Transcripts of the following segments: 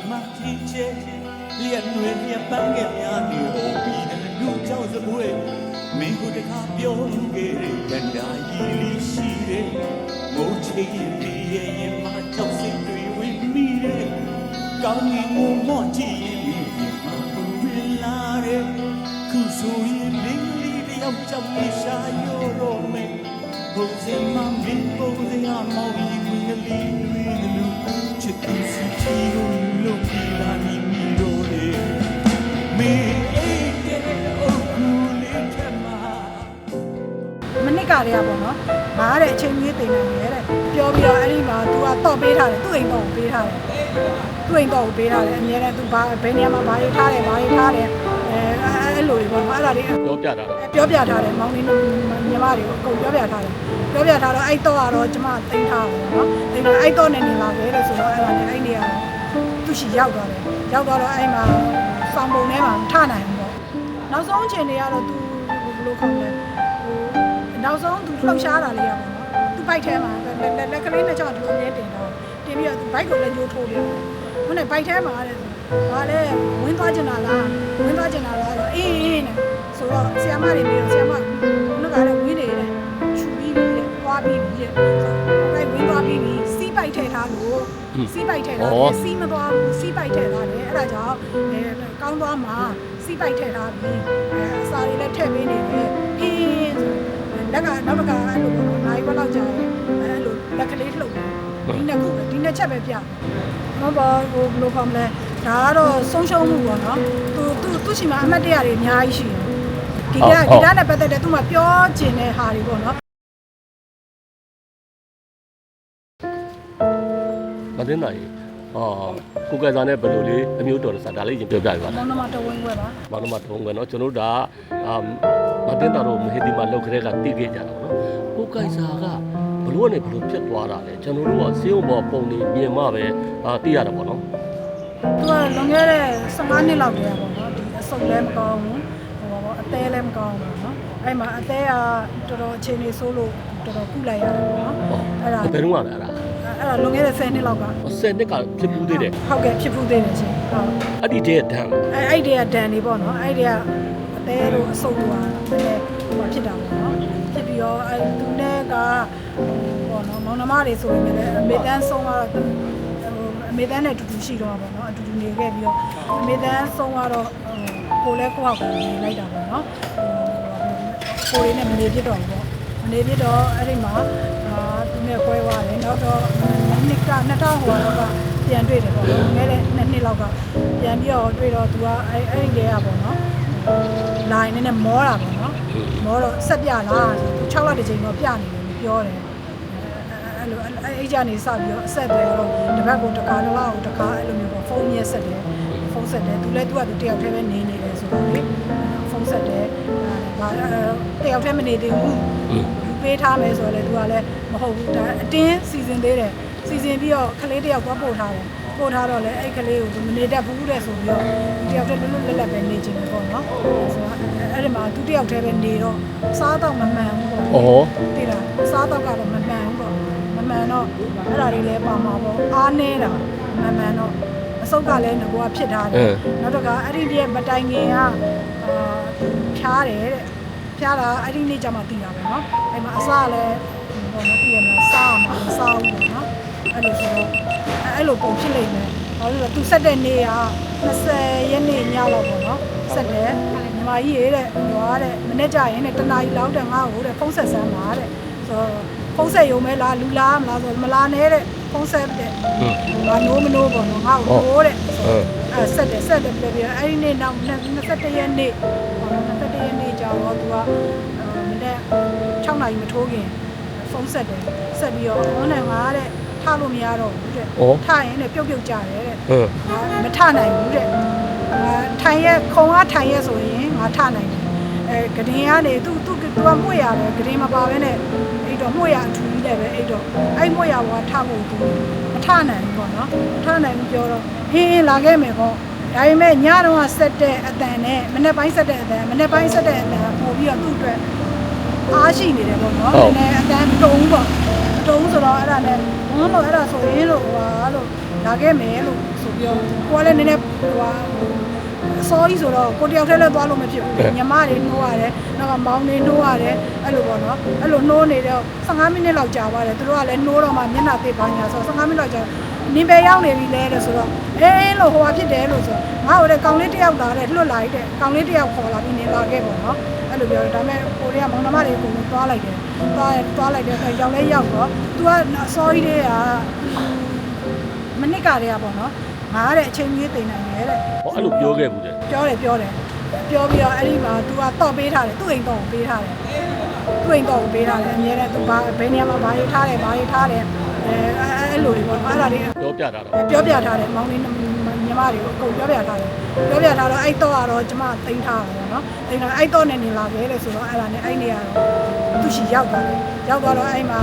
မှကြီးချဲလျက်နှွေလျက်ပန်းငယ်များနေဟောပြီးတဲ့လူကြောက်စပွဲမင်းကိုတခါပြောခဲ့တဲ့တန်တာကြီးလေးရှိတယ်ငိုချေပြီးရဲ့မှာကြောက်စိတ်တွေဝင်မိတယ်ကောင်းကြီးမို့မော့ကြည့်ရင်မှာဝင်လာတယ်ခုဆိုရင်လင်းလေးတယောက်ကြောက်နေရှာရောတော့မယ်ဘုံစင်မမင်းဘုံစင်အမောင်ကြီးဝင်ကလေးတွေလူချစ်သူစီချီကိုလုံးပြီးလာနေမိတော့တယ်မေးတဲ့အိုကူလေးထမမနစ်ကတည်းကပေါ့နော်ငါတဲ့အချိန်ကြီးတင်နေတယ်တဲ့ပြောပြီးတော့အဲ့ဒီမှာ तू ကတော့ပေးထားတယ်သူ့အိမ်တော့ပေးထားတယ်သူ့အိမ်တော့ပေးထားတယ်အများနဲ့ तू ဘာဘယ်နေရာမှာဘာရေးထားတယ်ဘာရေးထားတယ်အဲ့လိုတွေပေါ့နော်အဲ့ဒါတွေပြောပြထားတယ်မောင်လေးညီမတွေကိုအကုန်ပြောပြထားတယ်ပြောပြထားတော့အဲ့တော့ကတော့ကျမတင်ထားတယ်နော်တင်တော့အဲ့တော့နဲ့နေလာခဲ့တယ်ဆိုတော့အဲ့ဒါနဲ့အဲ့နေရာသူ့ရှိရောက်သွားတယ်ရောက်သွားတော့အဲ့မှာစောင်းပုံထဲမှာထနိုင်ဘူးပေါ့နောက်ဆုံးအချိန်တွေကတော့ तू ဘယ်လိုခေါ်လဲနောက်ဆုံး तू လှုပ်ရှားတာလေးရပါတော့ तू ဘိုက်ထဲမှာလက်ကလေးနဲ့ကြောင့် तू အမြဲတင်တော့တင်ပြီးတော့ तू ဘိုက်ကိုလည်းညှိုးထိုးတယ်ခုနဲ့ဘိုက်ထဲမှာတဲ့ဘာလဲဝင်းသွားကျင်တာလားတော့အေးနဲ့ဆိုတော့ဆီယမတွေပြီးတော့ဆီယမနှုတ်ကလည်းဝင်းနေတယ်ချူပြီးပြီတဲ့သွားပြီးပြီတဲ့ဆိုတော့ဘိုက်ဝင်းသွားပြီးပြီစီးပိုက်ထည့်ထားလို့စီးပိုက်ထည့်ထားတယ်စီးမသွားဘူးစီးပိုက်ထည့်ထားတယ်အဲ့ဒါကြောင့်ကောင်းသွားမှာစီးပိုက်ထည့်ထားပြီအစာတွေလည်းထည့်ပေးနေတယ်ဟင်းလက်ကနောက်တစ်ခါအဲ့လိုပေါ့နိုင်ဘက်လောက်ကြာရင်အဲ့လိုလက်ကလေးလှုပ်ဒီနှစ်ခုပဲဒီနှစ်ချက်ပဲပြမဘာဟိုဘယ်လိုခေါ်မလဲဒါကတော့ဆုံးရှုံးမှုပေါ့နော်သူ့ရှိမှာအမှတ်တရတွေအများကြီးရှိတယ်ဒီကနဲ့ပတ်သက်တဲ့သူမှပြောကျင်တဲ့ဟာတွေပေါ့နော်မသိနိုင်ကိုကဲစားနဲ့ဘယ်လိုလေးအမျိုးတော်စားဒါလေးရင်ပြောပြပါလားမောင်နှမတော်ဝင်ခွဲပါမောင်နှမတော်ဝင်ခွဲเนาะကျွန်တော်တို့ဒါမသိတာတော့မဟေဒီမှာလောက်ခရဲကတည်ခဲ့ကြတာပေါ့နော်ကိုကဲစားကဘလို့နဲ့ဘလို့ဖြစ်သွားတာလဲကျွန်တော်တို့ကစေုံပေါ်ပုံနေမြင်မှပဲသိရတာပေါ့နော်သူကလွန်ခဲ့တဲ့15နှစ်လောက်တည်းပေါ့နော်ဒီအစုပ်လည်းမကောင်းဘူးဟိုအသေးလည်းမကောင်းဘူးနော်အဲ့မှာအသေးကတော်တော်အခြေအနေဆိုးလို့တော်တော်ကုလိုက်ရတယ်ပေါ့နော်အဲ့ဒါဘယ်တော့မှလဲအဲ့ဒါလွန်ခဲ့တဲ့10နှစ်လောက်က10နှစ်ကဖြစ်ပူးသေးတယ်ဟုတ်ကဲ့ဖြစ်ပူးသေးတယ်ရှင်ဟုတ်အဲ့ဒီတည်းဒဏ်အဲ့ဒီကဒဏ်နေပေါ့နော်အဲ့ဒီကအသေးတို့အစုပ်တို့ကလည်းဟိုဖြစ်တာပေါ့နော်ဖြစ်ပြီးတော့အဲ့သူနဲ့ကပေါ့နော်မောင်နှမတွေဆိုရင်လည်းအမေတန်းဆုံးကတော့အမေတန်းနဲ့အတူတူရှိတော့ပါတော့အတူတူနေခဲ့ပြီးတော့အမေတန်းဆုံးကတော့ကိုလည်းကိုယ့်ဟာကိုယ်နေလိုက်တာပေါ့နော်ကိုယ်ရင်းနဲ့မနေပြတော့ဘူးပေါ့မနေပြတော့အဲ့ဒီမှာသူနဲ့ခွဲသွားတယ်နောက်တော့နှစ်က2000ဟိုတော့ပြန်တွေ့တယ်ပေါ့ငယ်တဲ့နှစ်လောက်ကပြန်ပြီးတော့တွေ့တော့သူကအဲ့ဒီတဲကပေါ့နော်လိုင်းနဲ့မောတာပေါ့နော်မောတော့ဆက်ပြလားဆို6လတစ်ချိန်တော့ပြနေတယ်ပြောတယ်အဲ့လိုအဲ့ကြနေစပြီးတော့အဆက်တွေတော့တပတ်ကိုတစ်ခါတစ်လောက်တစ်ခါအဲ့လိုမျိုးပေါ့ဖုန်းရက်ဆက်တယ်ဖုန်းဆက်တယ်သူလည်းသူကသူတယောက်တည်းပဲနေနေတယ်ဆိုတော့လေဖုန်းဆက်တယ်ဘာတယောက်တည်းမနေသေးဘူးပေးထားမယ်ဆိုတော့လေသူကလည်းမဟုတ်ဘူးဒါအတင်းစီစဉ်သေးတယ်စီစဉ်ပြီးတော့ခလေးတယောက်သွားပို့ထားတယ်ပို့ထားတော့လေအဲ့ခလေးကိုသူမနေတတ်ဘူးတဲ့ဆိုပြီးတော့တယောက်တည်းလွတ်လွတ်လပ်လပ်ပဲနေချင်တယ်ပေါ့နော်ဆိုတော့အဲ့ဒီမှာသူတယောက်တည်းပဲနေတော့စားတော့မမှန်ဘူးပေါ့သိလားစားတော့ကတော့မမှန်ဘူးပေါ့မမှန်တော့အဲ့ဒါတွေလည်းပါမှာပေါ့အားနေတာမမှန်တော့အစုပ်ကလည်းငါကဖြစ်ထားတယ်နောက်တော့ကအဲ့ဒီရဲ့မတိုင်ခင်ကဖြားတယ်တဲ့ဖြားတာအဲ့ဒီနေ့ကျမှသိတာပဲเนาะအဲ့မှာအစားလည်းဘောနော်သိရမလားစားအောင်မစားဘူးပေါ့နော်အဲ့လိုဆိုတော့အဲ့လိုပုံဖြစ်လိမ့်မယ်ဘာလို့လဲသူဆက်တဲ့နေ့က20ရက်နေ့ညလောက်ပေါ့နော်ဆက်တယ်ညီမကြီးရေးတဲ့ဟိုတဲ့မနေ့ကျရင်တဲ့တနားကြီးလောက်တဲ့ငါ့ကိုတဲ့ဖုန်းဆက်ဆန်းပါတဲ့ဆိုတော့ဖုန်းဆက်ရုံပဲလားလူလားမလားဆိုမလားနဲ့တဲ့ဖုန်းဆက်တဲ့ဘာနိုးမနိုးပေါ့နော်ငါ့ကိုနိုးတဲ့အဲ့ဆက်တယ်ပြပြအဲ့ဒီနေ့နောက်21ရက်နေ့21ရက်နေ့ကျတော့သူကမနေ့6နာရီမထိုးခင်ဖုန်းဆက်တယ်ဆက်ပြီးတော့ဟောနေငါတဲ့ထားလို့မရတော့ဘူးတဲ့ထားရင်လည်းပြုတ်ပြုတ်ကြတယ်တဲ့မထနိုင်ဘူးတဲ့ထိုင်ရဲခုံကထိုင်ရဲဆိုရင်ငါထနိုင်တယ်ဂဒင်းကနေသူကမှု့ရတယ်ဂဒင်းမပါဘဲနဲ့အဲ့တော့မှု့ရအထူကြီးလည်းပဲအဲ့တော့အဲ့မှု့ရဘောထဖို့သူမထနိုင်ဘူးပေါ့နော်ထနိုင်ဘူးပြောတော့ဟင်းလာခဲ့မယ်ပေါ့ဒါပေမဲ့ညတော့ဆက်တဲ့အတန်နဲ့မနေ့ပိုင်းဆက်တဲ့အတန်မနေ့ပိုင်းဆက်တဲ့အတန်ပို့ပြီးတော့သူ့အတွက်အားရှိနေတယ်ပေါ့နော်နည်းအတန်တုံးပေါ့တုံးဆိုတော့အဲ့ဒါနဲ့ဘုန်းလို့အဲ့ဒါဆိုရင်လို့ဟိုဟာလို့ လာခဲ့မယ်လို့ဆိုပြီးတော့ကိုကလည်းနည်းနည်းဟိုအစောကြီးဆိုတော့ကိုတယောက်တည်းလည်းသွားလို့မဖြစ်ဘူးညီမတွေနှိုးရတယ်နောက်ကမောင်တွေနှိုးရတယ်အဲ့လိုပေါ့နော်အဲ့လိုနှိုးနေတော့15မိနစ်လောက်ကြာသွားတယ်သူတို့ကလည်းနှိုးတော့မှမျက်နှာသိပ်ပါညာဆိုတော့15မိနစ်လောက်ကြာနင်ပဲရောက်နေပြီလဲတဲ့ဆိုတော့အေးလို့ဟိုဟာဖြစ်တယ်လို့ဆိုငါ့ကိုလည်းကောင်လေးတစ်ယောက်လာတဲ့လွတ်လာတဲ့ကောင်လေးတစ်ယောက်ခေါ်လာပြီးနေလာခဲ့ပေါ့နော်အဲ့လိုပြောတယ်ဒါပေမဲ့ကိုတွေကမောင်နှမတွေအကုန်လုံးသွားလိုက်တယ်သွားလိုက်တဲ့အခါရောက်လဲရောက်တော့ तू က sorry တွေကမနစ်ကတည်းကပေါ့နော်ငါတဲ့အချိန်ကြီးသိနေတယ်တဲ့ ဟောအဲ့လိုပြောခဲ့ဘူးတဲ့ ပြောပြီးတော့အဲ့ဒီမှာ तू ကတော့ပေးထားတယ်သူ့အိမ်တော့ပေးထားတယ်သူ့အိမ်တော့ပေးထားတယ်အများနဲ့ तू ဘယ်နေရာမှာဘာရေးထားတယ်အဲ့လိုတွေပေါ့အဲ့ဒါတွေ ပြောပြတာတော့ ပြောပြထားတယ်မောင်လေးညီမတွေကိုအကုန်ပြောပြထားတယ်ပြောပြထားတော့အဲ့တော့ကတော့ကျမသိမ်းထားတယ်ပေါ့နော်သိမ်းထားအဲ့တော့နဲ့နေလာခဲ့လေဆိုတော့အဲ့ဒါနဲ့အဲ့နေရာတော့သူရှိရောက်သွားတယ်ရောက်သွားတော့အဲ့မှာ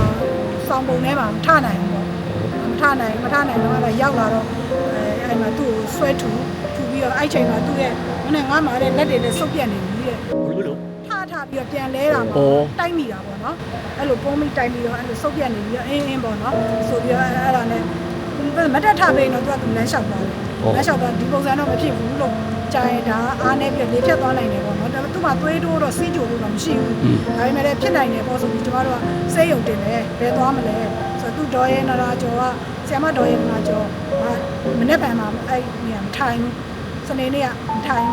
စောင်းပုံထဲမှာမထနိုင်ဘူးပေါ့မထနိုင်တော့အဲ့ဒါရောက်လာတော့အဲ့မှာသူ့ကိုဆွဲထူပြီးတော့အဲ့ချိန်မှာသူ့ရဲ့မနဲ့ငါမှာတဲ့လက်တွေနဲ့စုပ်ပြတ်နေပြီတဲ့ ဘယ်လိုလုပ် ထားပြီးတော့ပြန်လဲတာပေါ့တိုက်မိတာပေါ့နော်အဲ့လိုပုံမိတိုက်ပြီးတော့အဲ့လိုစုပ်ပြတ်နေပြီးတော့အင်းပေါ့နော်ဆိုပြီးတော့အဲ့ဒါနဲ့မတက်ထပေးတော့သူကလမ်းလျှောက်သွားတယ်လမ်းလျှောက်သွားဒီပုံစံတော့မဖြစ်ဘူးလို့ကြာရင်ဒါအားနေပြီးလေဖြတ်သွားနိုင်တယ်ပေါ့နော်ဒါပေမဲ့သူ့မှာသွေးတိုးတော့စီးကြိုလို့တော့မရှိဘူးဒါပေမဲ့လည်းဖြစ်နိုင်တယ်ပေါ့ဆိုပြီးကျမတို့ကစိတ်ယုံတင်တယ်ဘယ်သွားမလဲဆိုတော့သူဒေါ်ရဲနရာကျော်ကဆရာမဒေါ်ရဲနရာကျော်မနေ့ကမှအဲ့နေရာမထိုင်စနေနေ့ကမထိုင်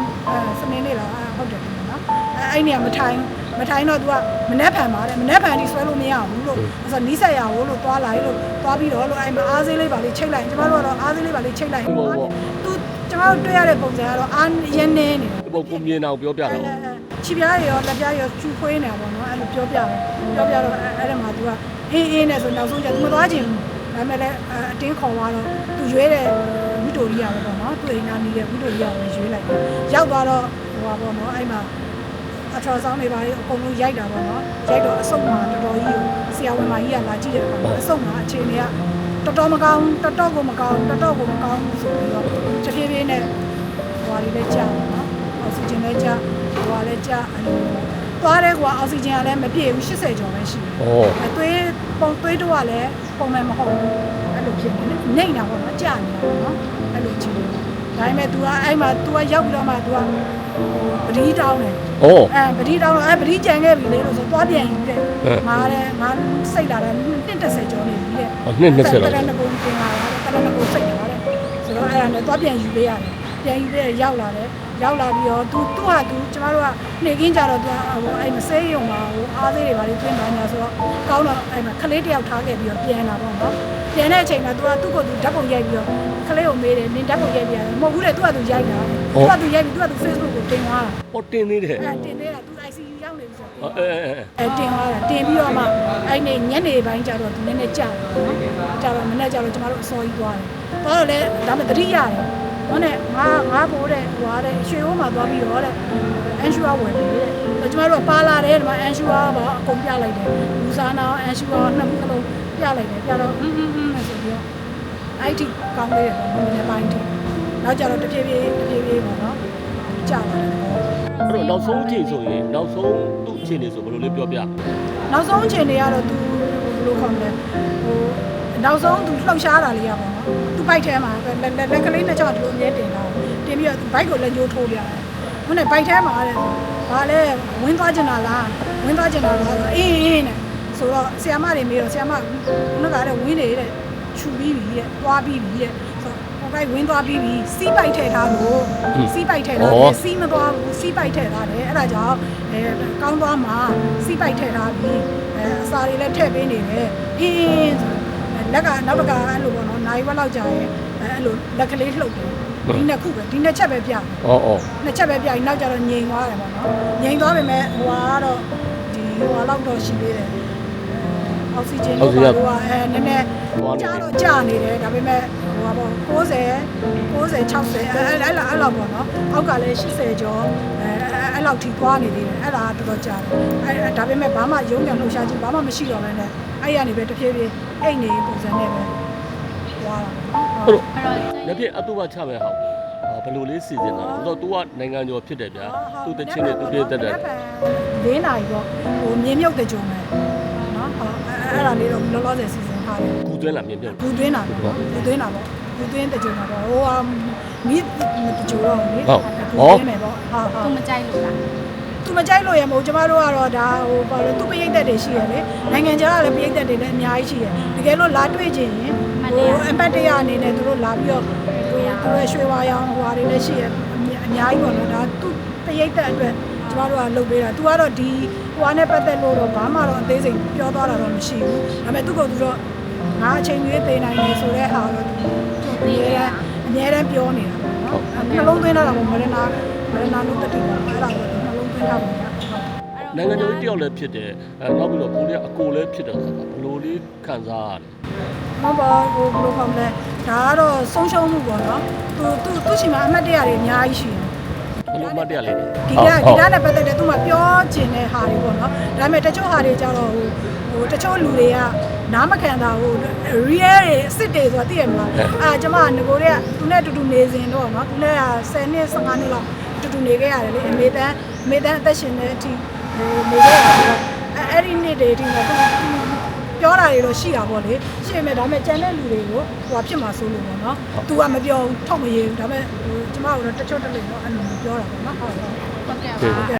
စနေနေ့လားဟုတ်တယ်နော်အဲ့နေရာမထိုင်တော့ तू ကမနေ့ဖန်ပါတယ်မနေ့ဖန်ဒီဆွဲလို့မရဘူးလို့ဆိုတော့နီးစက်ရဘူးလို့သွားလိုက်လို့သွားပြီးတော့လို့အဲ့မှာအားစေးလေးပါလေးချိတ်လိုက်ကျမတို့ကတော့အားစေးလေးပါလေးချိတ်လိုက် तू ကျမတို့တွေ့ရတဲ့ပုံစံကတော့အားရင်းနေတယ် ဒီပုံကိုမြင်အောင်ပြောပြတော့ ခြေပြားတွေရောလက်ပြားတွေရောချူခွေးနေတာပေါ့နော်အဲ့လိုပြောပြတော့အဲ့ဒါမှာ तू ကအေးနဲ့ဆိုနောက်ဆုံးကျ तू မသွားချင်ဘူးဒါပေမဲ့လည်းအတင်းခေါ်သွားတော့ तू ရွေးတယ်ဝီတိုရီယာပဲပေါ့နော်သူ့အိမ်နာနေတဲ့ဝီတိုရီယာကိုရွေးလိုက်ရောက်သွားတော့ဟိုပါပေါ့နော်အဲ့မှာအထောက်ဆောင်တွေပါလေအကုန်လုံးရိုက်တာပေါ့နော်ရိုက်တော့အဆုတ်မှာတော်တော်ကြီးကိုဆရာဝန်မကြီးကလာကြည့်တဲ့အခါမှာအဆုတ်မှာအခြေအနေကတော်တော်မကောင်းကိုမကောင်းဆိုပြီးတော့တဖြည်းဖြည်းနဲ့ဟိုဟာလေးလည်းကြာပေါ့နော်အောက်ဆီဂျင်လည်းကြာဟိုဟာလည်းကြာအဲ့လိုသွားတယ်ကွာအောက်ဆီဂျင်ကလည်းမပြည့်ဘူး80ကျော်ပဲရှိတယ်။သွေးတော့ကလည်းပုံမှန်မဟုတ်ဘူးအဲ့လိုဖြစ်နေတယ်။နေတာပေါ့နော်ကြာနေတာပေါ့နော်အဲ့လိုချင်းဒါပေမဲ့ तू ကအဲ့မှာ तू ကရောက်ပြီးတော့မှ तू ကပတိတောင်းတယ်ပတိတောင်းတော့ပတိကြံခဲ့ပြီလေလို့ဆိုသွားပြန်ယူတဲ့ငါစိတ်လာတယ်130ကျော်နေပြီတဲ့တရဏဂုံတင်လာတယ်တရဏဂုံစိတ်လာတယ်ဆိုတော့အဲ့ဒါနဲ့သွားပြန်ယူပေးရတယ်ပြန်ယူပေးရောက်လာပြီးတော့ तू ကျမတို့ကနေကင်းကြတော့ तू အဲ့မစေးရုံမှာအားသေးတွေပါလေတွင်းပါညာဆိုတော့ကောင်းတော့အဲ့မှာခလေးတယောက်ထားခဲ့ပြီးတော့ပြန်လာပေါ့နော်ပြန်တဲ့အချိန်မှာ तू ကသူ့ကို तू ဓာတ်ပုံရိုက်ပြီးတော့ခလေးကိုမေးတယ်နင်ဓာတ်ပုံရိုက်ပြရတယ်မဟုတ်ဘူးတဲ့ तू က तू ရိုက်တာသူက तू ရိုက်ပြီး तू က तू Facebook ကိုတင်သွားတာ ဟောတင်သေးတယ် တင်သေးတာ तू ICU ရောက်နေပြီဆိုတော့ တင်သွားတာတင်ပြီးတော့မှအဲ့နေညနေပိုင်းကျတော့ तू နည်းနည်းကြာတယ်နော်ကြာတော့မနေ့ကျတော့ကျမတို့အစောကြီးသွားတယ်သွားတော့လေဒါမှသတိရတယ်ဟောနဲ့ငါဘိုးတဲ့ဟွာတဲ့ရွှေဘိုးမှာသွားပြီးတော့တဲ့အန်ရှူဝါဝင်တယ်တဲ့ကျမတို့ကပါလာတယ်ဒီမှာအန်ရှူဝါပါအကုန်ပြလိုက်တယ်လူစားနာအန်ရှူဝါနှစ်ခုလုံးပြလိုက်တယ်ပြတော့ဆိုပြီးတော့အဲ့ဒီကောင်းလေးတယ်ပေါ့နည်းနည်းပိုင်းထိနောက်ကျတော့တဖြည်းဖြည်းပေါ့နော်ကြာလာတယ်ပေါ့ အဲ့တော့နောက်ဆုံးအချိန်ဆိုရင်နောက်ဆုံးသူ့အချိန်တွေဆိုဘယ်လိုလဲပြောပြ နောက်ဆုံးအချိန်တွေကတော့ तू ဘယ်လိုခေါ်မလဲနောက်ဆုံး तू လှုပ်ရှားတာလေးရပါတော့ तू ဘိုက်ထဲမှာလက်ကလေးနဲ့ချောင်းဒီလိုအမြဲတင်တာတင်ပြီးတော့ तू ဘိုက်ကိုလက်ညှိုးထိုးပြတယ်ဟိုနဲ့ဘိုက်ထဲမှာတဲ့ဘာလဲဝင်းသွားကျင်တာလားအေးနဲ့ဆိုတော့ဆီယမတွေမေးတော့ဆီယမကတဲ့ဝင်းနေတဲ့ခြူပြီးပြီတဲ့သွားပြီးပြီတဲ့ဆိုတော့ကိုယ်ကဝင်းသွားပြီးပြီစီးပိုက်ထည့်ထားလို့စီးပိုက်ထည့်ထားတယ်စီးမသွားဘူးစီးပိုက်ထည့်ထားတယ်အဲ့ဒါကြောင့်ကောင်းသွားမှာစီးပိုက်ထည့်ထားပြီးအစာတွေလည်းထည့်ပေးနေတယ်အင်းလက်ကနောက်တစ်ခါအဲ့လိုပေါ့နော်နိုင်ဝက်လောက်ကြာရဲ့အဲ့လိုလက်ကလေးလှုပ်တယ်ဒီနှစ်ခုပဲဒီနှစ်ချက်ပဲပြနှစ်ချက်ပဲပြပြီးနောက်ကျတော့ငြိမ်သွားတယ်ပေါ့နော်ငြိမ်သွားပေမဲ့ဟိုကတော့ဒီဟိုလောက်တော့ရှိသေးတယ်အောက်ဆီဂျင်တော့နည်းနည်းကြာနေတယ်ဒါပေမဲ့ဟိုပါပေါ့90 60အဲ့လောက်ပေါ့နော်အောက်ကလည်း80ကျော်အဲ့လောက်ထိသွားနေသေးတယ်အဲ့ဒါတော်တော်ကြာတယ်အဲ့ဒါပေမဲ့ဘာမှရုံးပြန်လှုပ်ရှားခြင်းဘာမှမရှိတော့ဘဲနဲ့အဲ့ရနေပဲတဖြည်းဖြည်းအိတ်နေပုံစံနဲ့ပဲသွားတာပေါ့နော်အဲ့တော့လက်ဖြစ်အတူပါချမယ်ဟောဘယ်လိုလေးစီစဉ်တာလဲဆိုတော့ तू ကနိုင်ငံကျော်ဖြစ်တယ်ဗျာသူ့တချင်းနဲ့သူပြည့်တက်တယ်4နာရီပေါ့ဟိုမြင်းမြုပ်တဲ့ကြုံမယ်နော်ဟုတ်အဲ့ဒါလေးတော့လောလောဆယ်စီစဉ်ထားတယ်ကူသွင်းလာမြင်ပြုတ်ကူသွင်းတာပေါ့ လူသွင်းတကြုံမှာပေါ့ဟိုဟာမီးတကြုံတော့လေမယ်ပေါ့ဟာ သူမကြိုက်လို့လား သူမကြိုက်လို့ရမဟုတ်ကျမတို့ကတော့ဒါဟိုဘာလဲသူပိတ်သက်တွေရှိရလေနိုင်ငံခြားကလည်းပိတ်သက်တွေလည်းအများကြီးရှိရတကယ်လို့လာတွေ့ခြင်းရင်ဟိုအပတ်တရအနေနဲ့သူတို့လာပြီးတော့သူတို့ရွှေဝါရောင်ဟိုဟာတွေလည်းရှိရအများကြီးပေါ့နော်ဒါသူပိတ်သက်အတွက်ကျမတို့ကလုပ်ပေးတာသူကတော့ဒီဟိုဟာနဲ့ပတ်သက်လို့တော့ဘာမှတော့အသေးစိတ်ပြောသွားတာတော့မရှိဘူးဒါပေမဲ့သူကသူတော့ငါအချိန်ကြီးပေးနိုင်တယ်ဆိုတဲ့ဟာတော့သူအများအားပြောနေတာပေါ့နော်နှလုံးသွင်းတာတော့မရနာလို့တတိပါအဲ့ဒါကိုနှလုံးသွင်းတာပေါ့ နိုင်ငံတော်ကြီးတယောက်လည်းဖြစ်တယ်နောက်ပြီးတော့ကိုလေးကအကိုလည်းဖြစ်တဲ့အခါကျဘယ်လိုလေးခံစားရတယ် ဟုတ်ပါဟိုဘယ်လိုခေါ်မလဲဒါကတော့ဆုံးရှုံးမှုပေါ့နော်သူရှိမှအမှတ်တရတွေအများကြီးရှိတယ် ဘယ်လိုမှတ်တရလေးတွေ ဒီကနဲ့ပတ်သက်တဲ့သူမှပြောကျင်တဲ့ဟာတွေပေါ့နော်ဒါပေမဲ့တချို့ဟာတွေကြတော့ဟိုတချို့လူတွေကနားမခံတာဟို real တွေအစ်စ်တွေဆိုတာသိရမလားကျမကငကိုတွေကသူနဲ့အတူတူနေစဉ်တော့နော်သူနဲ့က10နှစ်15နှစ်လောက်အတူတူနေခဲ့ရတယ်လေအမေတန်းအသက်ရှင်တဲ့အထိဟိုနေခဲ့တာဆိုတော့အဲ့ဒီနေ့တွေအထိတော့ပြောတာတွေတော့ရှိတာပေါ့လေရှိပေမဲ့ဒါပေမဲ့ကျန်တဲ့လူတွေကိုဟိုဖြစ်မှာစိုးလို့ပေါ့နော်သူကမပြောဘူးထုတ်မရဘူးဒါပေမဲ့ဟိုကျမတို့တော့တချို့တလေတော့အဲ့လိုပြောတာပေါ့နော်ဟုတ်ကဲ့ ဟုတ်ကဲ့ပါ